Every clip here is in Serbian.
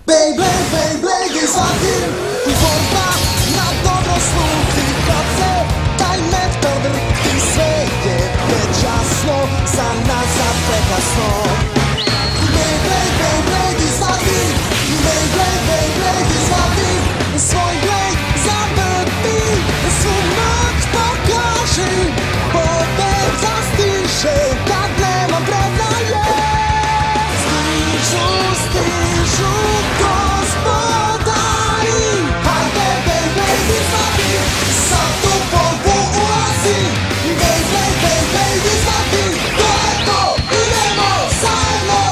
Beyblade, Beyblade izvadi, borba na dobro sluti kad se taj met podrti, sve je već jasno, za nas za prekasno. Beyblade, Beyblade izvadi, Beyblade, Beyblade izvadi, svoj blade zavrti, svu moć pokaži, pobeda stiže kad nema predaje. Stižu gospodari, hajde Beyblade izvadi, sad tu borbu ulazi. Beyblade, Beyblade izvadi, to je to, idemo zajedno.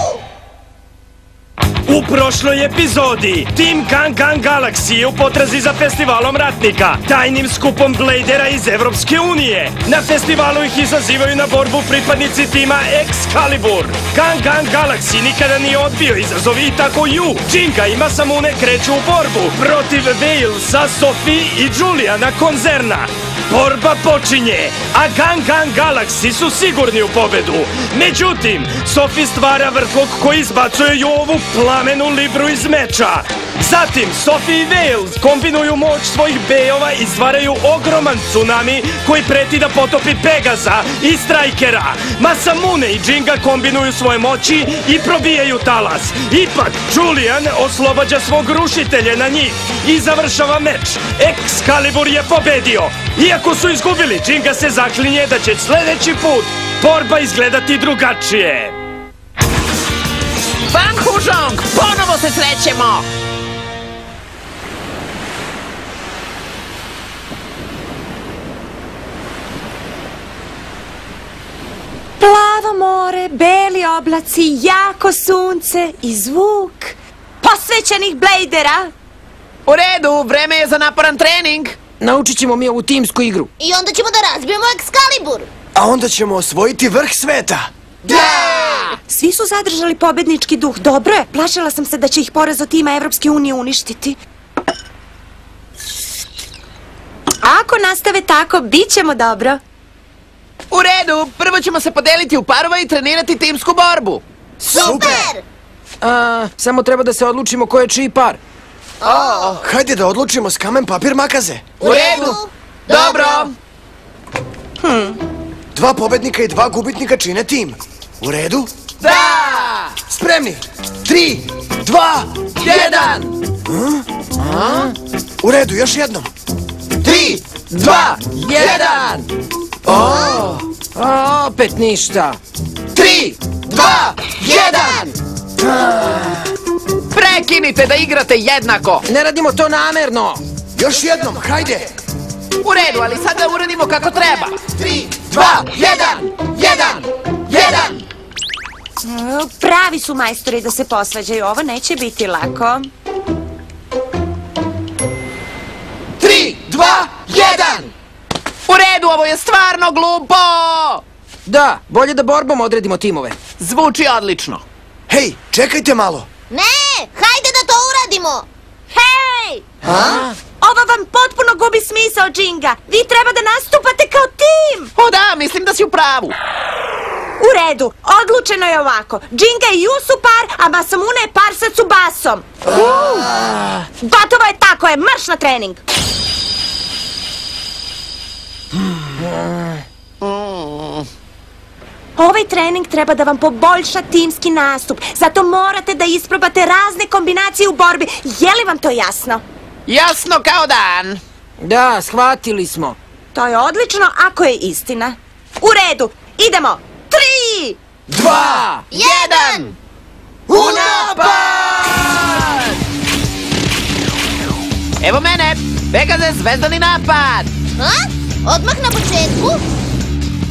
U prošloj epizodi Team Gang Gang Galaxy je u potrazi za festivalom ratnika, tajnim skupom Bladera iz Evropske unije. Na festivalu ih izazivaju na borbu pripadnici tima Excalibur. Gang Gang Galaxy nikada nije odbio izazovi i tako Yu, Jinga i Masamune kreću u borbu protiv Veilsa, Sophie i Juliana Konzerna. Borba počinje, a Gang Gang Galaxy su sigurni u pobedu. Međutim, Sophie stvara vrtlog koji izbacuje Jovu plamenu libru iz meča. Zatim, Sophie i Veils kombinuju moć svojih bejova i stvaraju ogroman tsunami koji preti da potopi Pegaza i Strikera. Masamune i Jinga kombinuju svoje moći i probijaju talas. Ipak, Julian oslobađa svog rušitelja na njih i završava meč. Excalibur je pobedio. Iako su izgubili, Jinga se zaklinje da će sljedeći put borba izgledati drugačije. Bang Huzhong, ponovo se srećemo! Plavo more, beli oblaci, jako sunce i zvuk posvećenih Bladera. U redu, vreme je za naporan trening. Naučit ćemo mi ovu timsku igru. I onda ćemo da razbijemo Excalibur. A onda ćemo osvojiti vrh sveta. Svi su zadržali pobednički duh, dobro je. Plašila sam se da će ih poraz od tima Evropske unije uništiti. Ako nastave tako, bit ćemo dobro. U redu, prvo ćemo se podeliti u parova i trenirati timsku borbu. Super! Samo treba da se odlučimo ko je čiji par. Hajde da odlučimo s kamen, papir, makaze. U redu! Dobro! Dva pobednika i dva gubitnika čine tim. U redu? Da! Spremni! 3, 2, 1! u redu, još jednom. 3, 2, 1! Opet ništa. 3, 2, 1! Prekinite da igrate jednako! Ne radimo to namerno! Još jednom, hajde! U redu, ali sad da uradimo kako treba! 3, 2, 1! Pravi su majstori da se posvađaju, ovo neće biti lako. 3, 2, 1! U redu, ovo je stvarno glupo! Da, bolje da borbom odredimo timove. Zvuči odlično. Hej, čekajte malo. Ne, hajde da to uradimo. Hej! Ovo vam potpuno gubi smisao, Jinga. Vi treba da nastupate kao tim. O da, mislim da si u pravu. U redu, odlučeno je ovako. Jinga i Yu su par, a Masamune je par sa Tsubasom. Gotovo je, tako je, marš na trening. Ovaj trening treba da vam poboljša timski nastup. Zato morate da isprobate razne kombinacije u borbi. Je li vam to jasno? Jasno kao dan. Da, shvatili smo. To je odlično ako je istina. U redu, idemo. 3, 2, 1! U napad! Evo mene, Pegaze, zvezdani napad! Odmah na početku?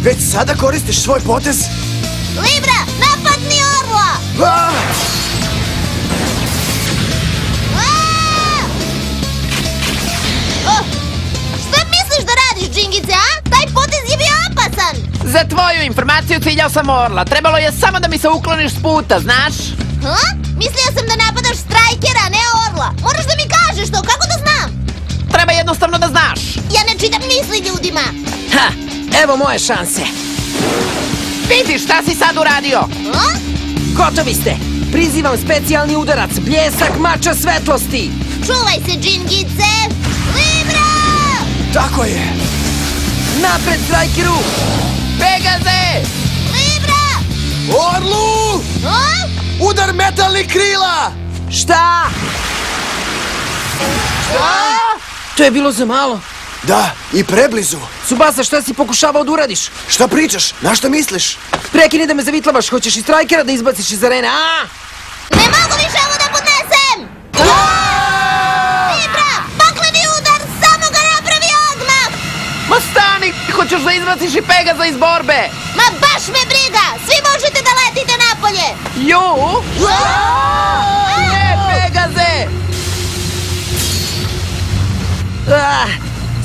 Već sada koristiš svoj potez? Libra, napadni orla! Šta misliš da radiš, Džingice, a? Taj potez je bio opasan! Za tvoju informaciju ciljao sam orla. Trebalo je samo da mi se ukloniš s puta, znaš? Mislio sam da napadaš Strikera, a ne orla. Moraš da mi kažeš to, kako da znam? Treba jednostavno da znaš. Ja ne čitam misli ljudima. Ha, evo moje šanse. Vidi šta si sad uradio. A? Gotovi ste. Prizivam specijalni udarac, bljesak mača svetlosti. Čuvaj se, Džingice! Libra! Tako je. Napred, Strajkeru! Pegaze! Libra! Orlu! O? Udar metalnih krila! Šta? To je bilo za malo. Da, i preblizu. Tsubasa, šta si pokušavao da uradiš? Šta pričaš? Na što misliš? Prekini da me zavitlavaš, hoćeš i Strajkera da izbaciš iz arene, a? Ne mogu više ovo da podnesem! Libra! Pokloni udar! Samo ga napravi odmah! Ma stani! Hoćeš da izbaciš i Pegaza iz borbe? Ma baš me briga! Svi možete da letite napolje! Ju! Ne, Pegaze!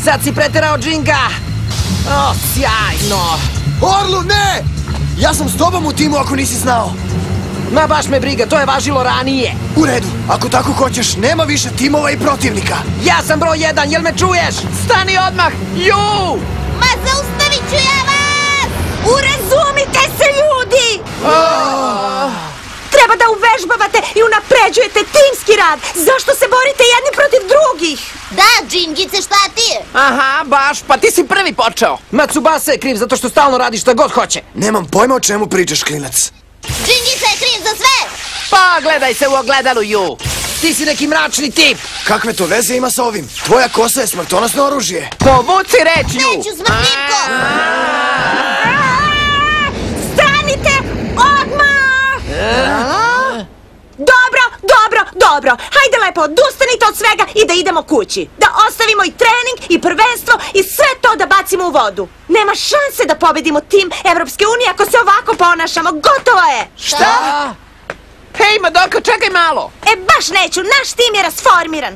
Sad si preterao, Džinga! O, sjajno! Orlu, ne! Ja sam s tobom u timu ako nisi znao. Ma baš me briga, to je važilo ranije. U redu, ako tako hoćeš, nema više timova i protivnika. Ja sam broj 1, jel me čuješ? Stani odmah! Ju! Ma zaustavit ću ja vas! Urazumite se, ljudi! Treba da uvežbavate i unapređujete timski rad. Zašto se borite jedni protiv drugih? Da, Džingice, šta ti je? Aha, baš, pa ti si prvi počeo. Ma Tsubasa je kriv zato što stalno radi šta god hoće. Nemam pojma o čemu pričaš, klinac. Džingica je kriv za sve! Pa, gledaj se u ogledalu, Ju! Ti si neki mračni tip. Kakve to veze ima sa ovim? Tvoja kosa je smrtonosno oružje. Povuci reč, Ju! Neću, smrtljivko! Stanite odmah! Dobro. Hajde lepo, odustanite od svega i da idemo kući. Da ostavimo i trening, i prvenstvo, i sve to da bacimo u vodu. Nema šanse da pobedimo tim Evropske unije ako se ovako ponašamo. Gotovo je! Šta? Hej, Madoka, čekaj malo! E, baš neću, naš tim je rasformiran.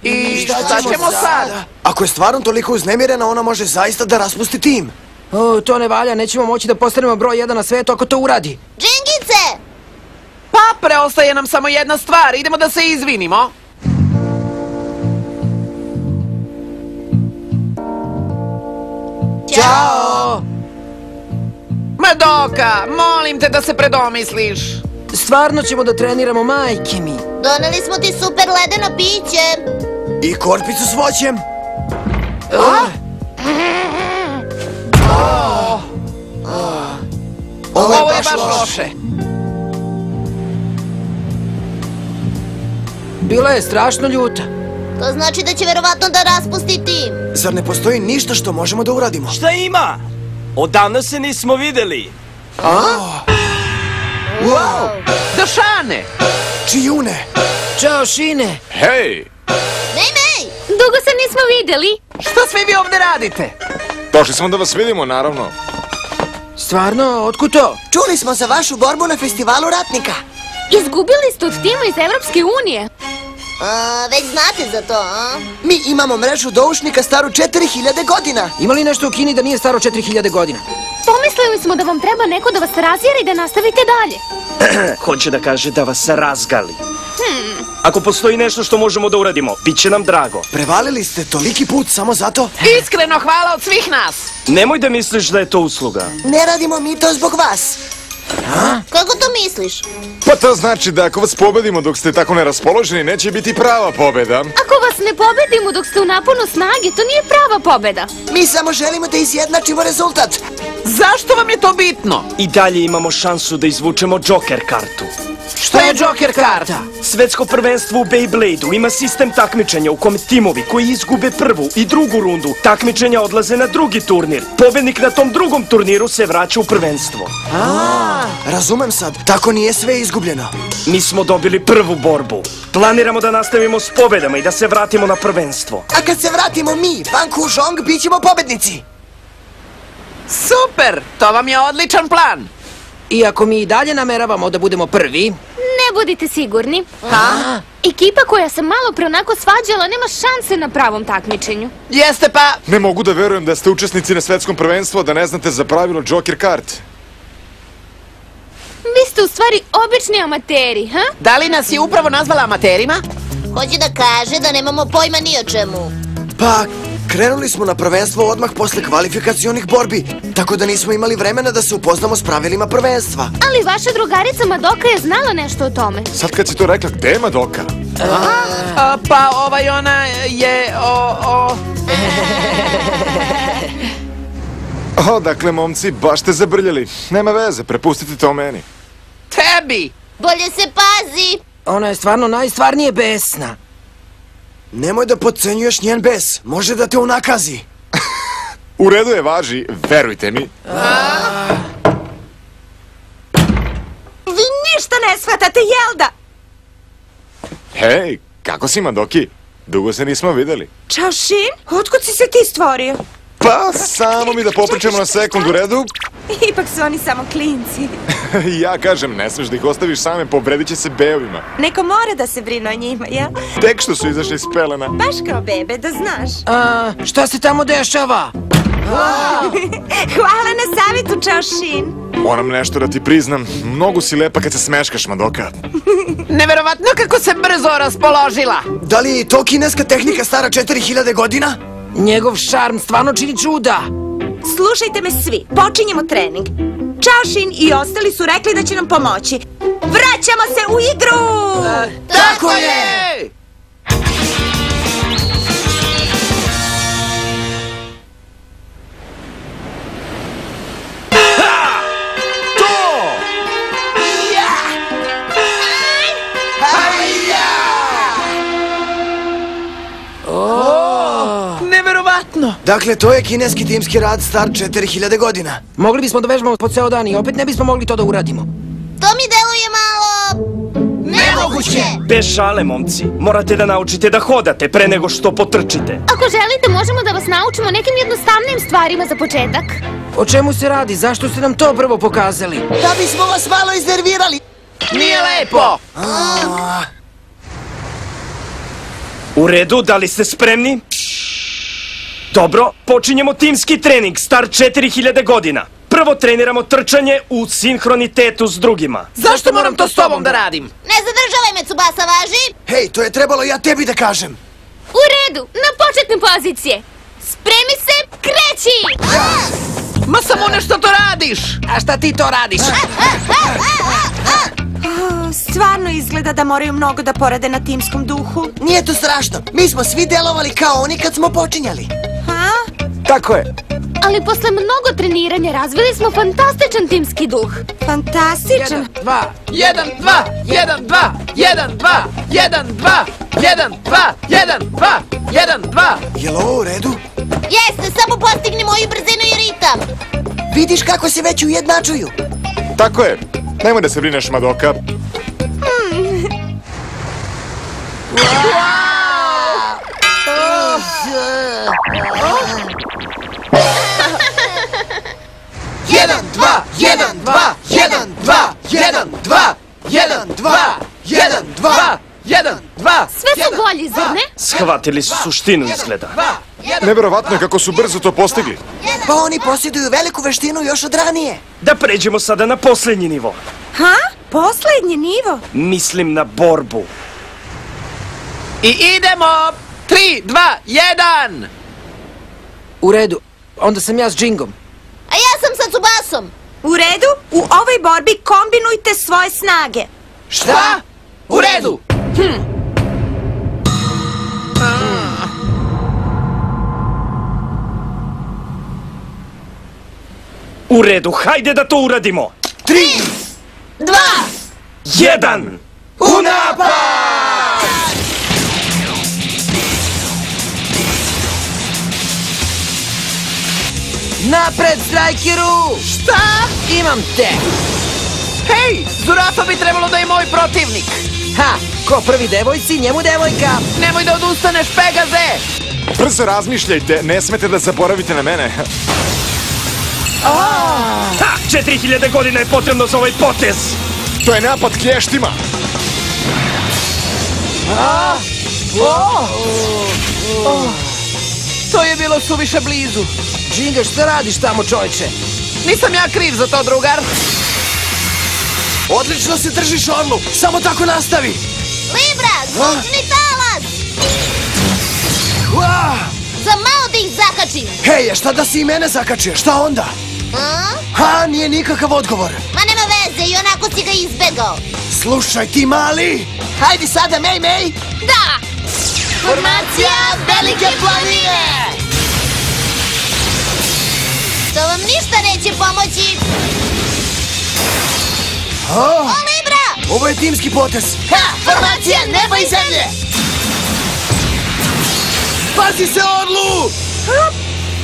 I šta ćemo sad? Ako je stvarno toliko uznemirena, ona može zaista da raspusti tim. O, to ne valja, nećemo moći da postanemo broj 1 na svetu ako to uradi. Džingice! Pa, preostaje nam samo jedna stvar, idemo da se izvinimo. Ćao! Madoka, molim te da se predomisliš. Stvarno ćemo da treniramo, majke mi. Doneli smo ti super ledeno piće. I korpicu s voćem. Ovo je baš loše. Bila je strašno ljuta. To znači da će verovatno da raspusti tim. Zar ne postoji ništa što možemo da uradimo? Šta ima? Odavno se nismo videli. Došane! Čijune? Ćao, Šine. Hej, Nej! Dugo se nismo vidjeli. Šta svi vi ovde radite? došli smo da vas vidimo, naravno. Stvarno, otkud to? Čuli smo za vašu borbu na festivalu ratnika. Izgubili ste od tima iz Evropske unije. Već znate za to, a? Mi imamo mrežu doušnika staru 4000 godina. Ima li nešto u Kini da nije staro 4000 godina? Pomislili smo da vam treba neko da vas razjeri i da nastavite dalje. Hoće da kaže da vas razgali. Ako postoji nešto što možemo da uradimo, bit će nam drago. Prevalili ste toliki put samo zato? Iskreno hvala od svih nas. Nemoj da misliš da je to usluga. Ne radimo mi to zbog vas. Kako to misliš? Pa to znači da ako vas pobedimo dok ste tako neraspoloženi, neće biti prava pobeda. Ako vas ne pobedimo dok ste u naponu snage, to nije prava pobeda. Mi samo želimo da izjednačimo rezultat. Zašto vam je to bitno? I dalje imamo šansu da izvučemo Joker kartu. Šta je Joker karta? Svetsko prvenstvo u Beyblade-u ima sistem takmičenja u kome timovi koji izgube prvu i drugu rundu takmičenja odlaze na drugi turnir. Pobednik na tom drugom turniru se vraća u prvenstvo. Razumem sad, tako nije sve izgubljeno. Mi smo dobili prvu borbu. Planiramo da nastavimo s pobedama i da se vratimo na prvenstvo. A kad se vratimo mi, Van Kužong, bit ćemo pobednici. Super, to vam je odličan plan. I ako mi i dalje nameravamo da budemo prvi... Ne budite sigurni. Ekipa koja se malo pre onako svađala nema šanse na pravom takmičenju. Jeste pa... Ne mogu da verujem da ste učesnici na svetskom prvenstvu, a da ne znate za pravilo Joker kart. Vi ste u stvari obični amateri, ha? Da li nas je upravo nazvala amaterima? Hoće da kaže da nemamo pojma ni o čemu. Pa, Krenuli smo na prvenstvo odmah posle kvalifikacionih borbi, tako da nismo imali vremena da se upoznamo s pravilima prvenstva. Ali vaša drugarica Madoka je znala nešto o tome. Sad kad si to rekla, gde je Madoka? Pa ona je Dakle, momci, baš ste zabrljali. Nema veze, prepustite to meni. tebi. Bolje se pazi. Ona je stvarno najstvarnije besna. Nemoj da podcenjuješ njen bes, može da te unakazi. U redu je, važi, verujte mi. Vi ništa ne shvatate, jel da? Hej, kako si, Madoki? Dugo se nismo videli. Ćao, Shin, otkud si se ti stvorio? Pa, samo mi da popričamo na sekund, u redu? Ipak su oni samo klinci. Ja kažem, ne smeš da ih ostaviš same, povredit će se beovima. Neko mora da se brine o njima, jel? Tek što su izašli iz pelena. Baš kao bebe, da znaš. Šta se tamo dešava? Hvala na savjetu, čao, Shin. Moram nešto da ti priznam, mnogo si lepa kad se smeškaš, Madoka. Neverovatno kako se brzo raspoložila. Da li je i to kineska tehnika stara 4000 godina? Njegov šarm stvarno čini čuda. Slušajte me svi, počinjemo trening. Čao, Shin i ostali su rekli da će nam pomoći. Vraćamo se u igru! Tako je! Neverovatno. Dakle, to je kineski timski rad star 4000 godina. Mogli bismo da vežbamo po ceo dan i opet ne bismo mogli to da uradimo. To mi deluje malo... nemoguće. Bez šale, momci. Morate da naučite da hodate pre nego što potrčite. Ako želite, možemo da vas naučimo nekim jednostavnim stvarima za početak. O čemu se radi? Zašto ste nam to prvo pokazali? Da bismo vas malo iznervirali. Nije lepo. U redu, da li ste spremni? Dobro, počinjemo timski trening, star 4000 godina. Prvo treniramo trčanje u sinhronitetu s drugima. Zašto moram to s tobom da radim? Ne zadržavaj me, Tsubasa, važi? Hej, to je trebalo ja tebi da kažem. U redu, na početne pozicije. Spremi se, kreći! Ma samo nešto to radiš. A šta ti to radiš? Stvarno izgleda da moraju mnogo da porade na timskom duhu. Nije to strašno. Mi smo svi delovali kao oni kad smo počinjali. Tako je. Ali posle mnogo treniranja razvili smo fantastičan timski duh. Fantastičan. 2. 1, 2, 1, 2, 1, 2, 1, 2, 1, 2, 1, 2, 1, 2. Jel ovo u redu? Jeste, samo postigni moju brzinu i ritam. Vidiš kako se već ujednačuju. Tako je. Nemoj da se brineš, Madoka. Jedan, dva, jedan, dva, jedan, dva, jedan, dva, jedan, dva, jedan, dva, jedan, dva. Sve su bolji, zar ne? Shvatili su suštinu izgleda. Neverovatno je kako su brzo to postigli. Pa oni posjeduju veliku veštinu još od ranije. Da pređemo sada na posljednji nivo. Poslednji nivo? Mislim na borbu. I idemo. 3, 2, 1. U redu, onda sam ja s Džingom. A ja sam sa Tsubasom. U redu, u ovoj borbi kombinujte svoje snage. Šta? U redu. U redu, hajde da to uradimo. 3, 2, 1. u napad! Napred, Strajkeru! Šta? Imam te! Hej, Zurafa bi trebalo da je moj protivnik. Ha! Ko prvi devojci, njemu devojka! Nemoj da odustaneš, Pegaze. Brzo razmišljajte, ne smete da zaboravite na mene. 4000 godina je potrebno za ovaj potez. To je napad klještima. To je bilo suviše blizu. Džinga, šta radiš tamo, čovječe? Nisam ja kriv za to, drugar. Odlično se držiš, Orlu, samo tako nastavi. Libra, zvučni talas. Za malo da ih zakačim. Hej, a šta da si i mene zakačio? Šta onda? Ha, nije nikakav odgovor. Ma nema veze, i onako si ga izbegao. Slušaj ti, mali! Hajde sada, Mej! Da! Formacija Velike planine! To vam ništa neće pomoći. O, Libra! Ovo je timski potez. Ha! Formacija neba i zemlje! Pazi se, Orlu!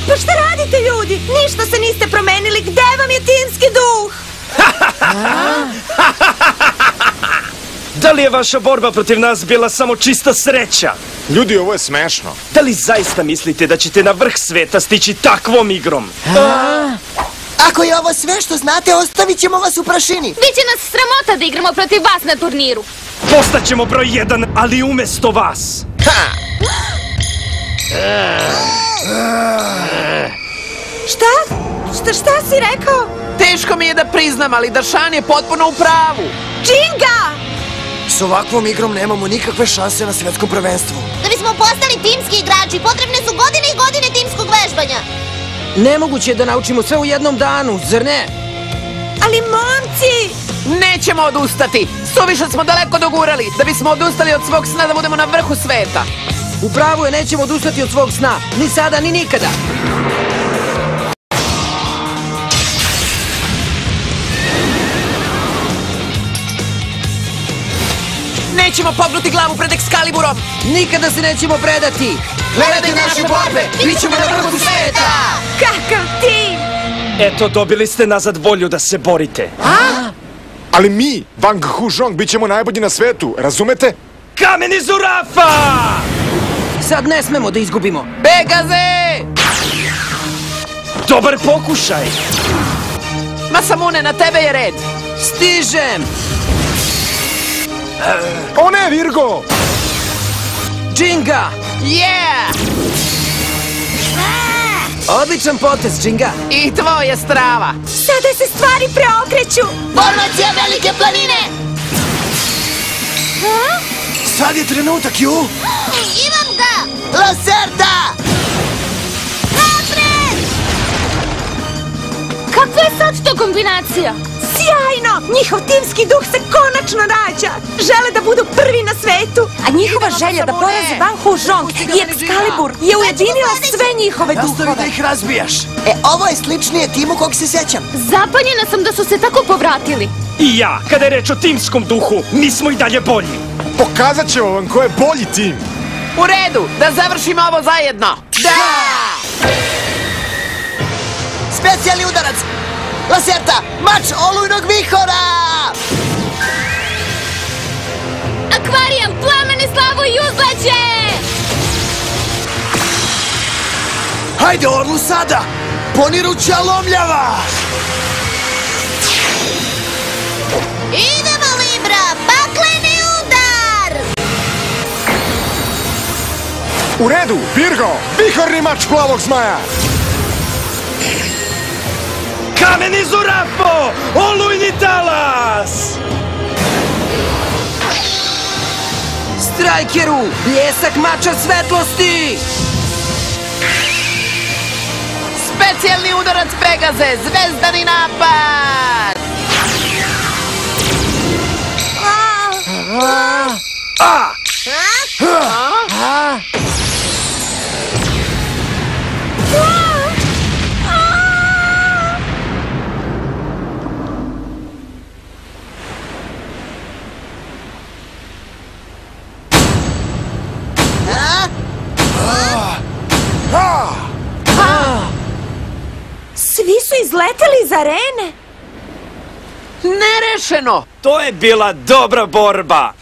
Pa šta radite, ljudi? Ništa se niste promenili. Gde vam je timski duh? Da li je vaša borba protiv nas bila samo čista sreća? Ljudi, ovo je smešno. Da li zaista mislite da ćete na vrh sveta stići takvom igrom? Ako je ovo sve što znate, ostavit ćemo vas u prašini. Biće nas sramota da igramo protiv vas na turniru. Postaćemo broj 1, ali umesto vas. Šta si rekao? Teško mi je da priznam, ali Dašan je potpuno u pravu. Džinga! S ovakvom igrom nemamo nikakve šanse na svetskom prvenstvu. Da bismo postali timski igrači, potrebne su godine i godine timskog vežbanja. Nemoguće je da naučimo sve u jednom danu, zar ne? Ali momci! Nećemo odustati. Suviše smo daleko dogurali da bismo odustali od svog sna da budemo na vrhu sveta. U pravu je, nećemo odustati od svog sna. Ni sada, ni nikada. Nećemo pognuti glavu pred Excaliburom. Nikada se nećemo predati. Gledajte naše borbe, bit ćemo na vrhu sveta! Kakav tim! Eto, dobili ste nazad volju da se borite. Ali mi, Wang Huzhong, bit ćemo najbolji na svetu, razumete? Kameni Zurafa! Sad ne smemo da izgubimo. Pegaze! Dobar pokušaj! Masamune, na tebe je red. Stižem! O ne, Virgo! Džinga! Yeah! Odličan potez, Džinga. I tvoje strava. Sada se stvari preokreću! Formacija Velike planine! Sad je trenutak, Ju! Imam ga! Lacerda! Napred! Kakva je sad to kombinacija? Sjajno! Njihov timski duh se konačno rađa! Žele da budu prvi na svetu! A njihova želja da poraze Wang Huzhong i Excalibur je ujedinila sve njihove Nastavi da duhove. ih razbijaš. Ovo je sličnije timu kog se sećam. Zapanjena sam da su se tako povratili. I ja, kada je reč o timskom duhu, mi smo i dalje bolji. Pokazat ćemo vam ko je bolji tim. U redu, da završimo ovo zajedno. Da! Specijalni udarac! Lacerta, mač olujnog vihora! Akvarijum, plamene slavu i uzleće! Hajde, Orlu, sada! Poniruća lomljava! Idemo, Libra! Pakleni udar! U redu, Virgo, vihorni mač plavog zmaja. Kameni Zurafo! Olujni talas! Strajkeru! Bljesak mača svetlosti! Specijalni udarac Pegaze, zvezdani napad! Svi su izleteli iz arene! Nerešeno! To je bila dobra borba.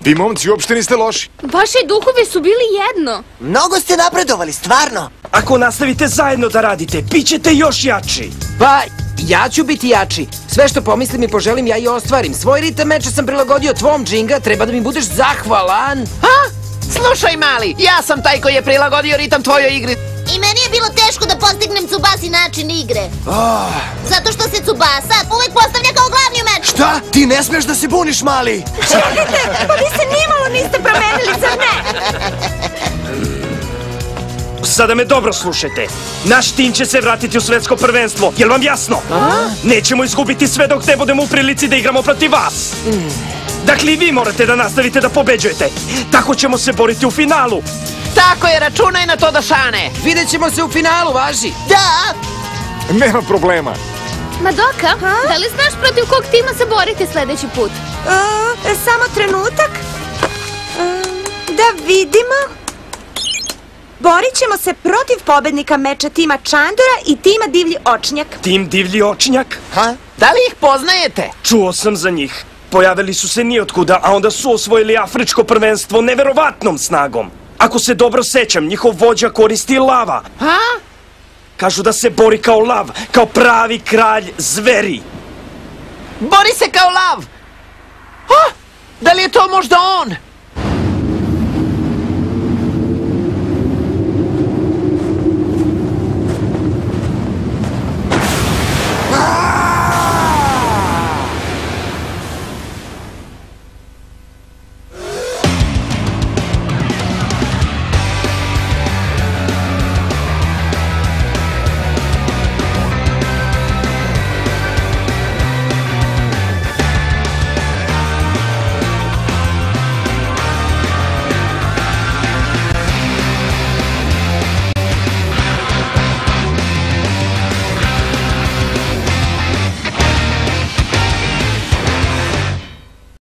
Vi, momci, uopšte niste loši. Vaši duhovi su bili jedno. Mnogo ste napredovali, stvarno. Ako nastavite zajedno da radite, bit ćete još jači. Pa, ja ću biti jači. Sve što pomislim i poželim, ja i ostvarim. Svoj ritam meča sam prilagodio tvom, Džinga. Treba da mi budeš zahvalan. Slušaj, mali, ja sam taj koji je prilagodio ritam tvojoj igri. I meni je bilo teško da postignem Tsubasi način igre. Zato što se Tsubasa uvek postavlja kao glavni u meču. Šta? Ti ne smeš da se buniš, mali! Čekajte, pa vi se nimalo niste promenili, zar ne? Sada me dobro slušajte. Naš tim će se vratiti u svetsko prvenstvo. Jel vam jasno? Nećemo izgubiti sve dok ne budemo u prilici da igramo protiv vas. Dakle, i vi morate da nastavite da pobeđujete. Tako ćemo se boriti u finalu. Tako je, računaj na to, Dašane. Vidjet ćemo se u finalu, važi. Da! Nema problema. Madoka, da li znaš protiv kog tima se borite sledeći put? Samo trenutak. Da vidimo. Borit ćemo se protiv pobednika meča tima Čandura i tima Divlji Očnjak. Tim Divlji Očnjak? Da li ih poznajete? Čuo sam za njih. Pojavili su se nijotkuda, a onda su osvojili afričko prvenstvo neverovatnom snagom. Ako se dobro sećam, njihov vođa koristi lava. Kažu da se bori kao lav, kao pravi kralj zveri. Bori se kao lav! Da li je to možda on?